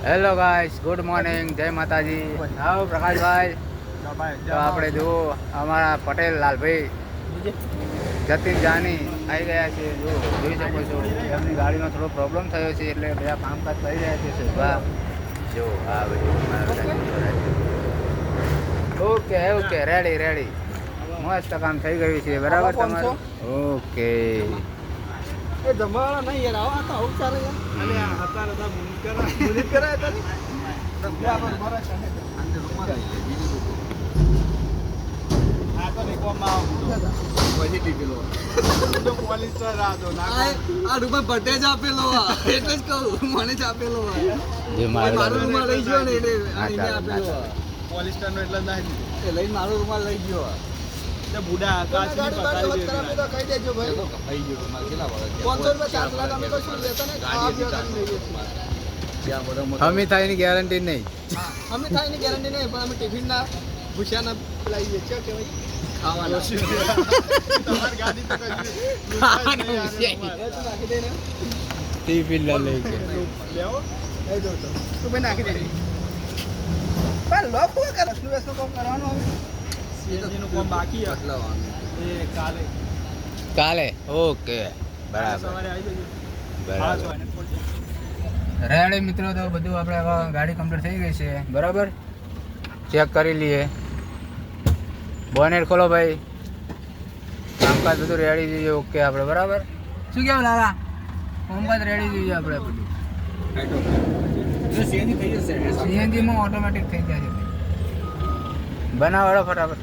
Hello guys, good morning, જય માતાજી. આવો પ્રકાશભાઈ. તો આપણે જુઓ અમારા પટેલ લાલભાઈ જતીન જાની આવી ગયા છે. જો જોઈ શકો છો એમની ગાડીમાં થોડો પ્રોબ્લેમ થયો છે એટલે બધા કામકાજ કરી રહ્યા છે. જો આ બધું ઓકે ઓકે રેડી રેડી મસ્ત કામ થઈ ગયું છે. બરાબર તમારું? ઓકે. એ જમાવાળા નહીં યાર, આવા તો આવું ચાલે યાર. અને આ હતા મુનિત કરાય હતા ને રખવા મારા સામે અંદર રૂમમાં આ તો રેકોમાં આવો પછી દીધેલો તો પોલીસ તો રાતો ના આ રૂમમાં બટે જ આપેલો એટલે જ કહું મને જ આપેલો જે મારો રૂમાલ લઈ ગયો ને એટલે આને આપેલો પોલીસ સ્ટેશનનો એટલે નહીં એ લઈને મારો રૂમાલ લઈ ગયો. તે બુડા કાચની પતાવી દે કહી દેજો ભાઈ તો કપાઈ ગયો રૂમાલ કેટલા વાળા 500 રૂપિયા 4 લાખ અમે કશું લેતા ને ખાવા પીવા કરી લઈએ ત્યાં બધા હમી થાયની ગેરંટી નહીં. અમે થાયની ગેરંટી નહીં પણ અમે ટિફિનના ભૂસ્યાના લાવીએ છે કે ભાઈ ખાવાના તમારી ગાડી તો કઈ નાખી દે ને ટિફિન લઈ કે લેવો લઈ દો તો તું ભાઈ નાખી દે પણ લોકો કરે શું વેસો કામ કરવાનું હવે સીએનજી નું કામ બાકી છે બદલાવાનું એ કાલે ઓકે બરાબર સવારે આવી જજો બરાબર. રેડી મિત્રો, તો બધું આપણે હવે ગાડી કમ્પ્લીટ થઈ ગઈ છે. બરાબર, ચેક કરી લઈએ. બોનેટ ખોલો ભાઈ. કામકાજ બધું રેડી જોઈએ. ઓકે આપણે બરાબર. શું કહેવું લાલા? કામકાજ રેડી જોઈએ આપણે બધું. સીએનજી થઈ જશે સીએનજીમાં ઓટોમેટિક થઈ જાય છે. બનાવડો ફટાફટ.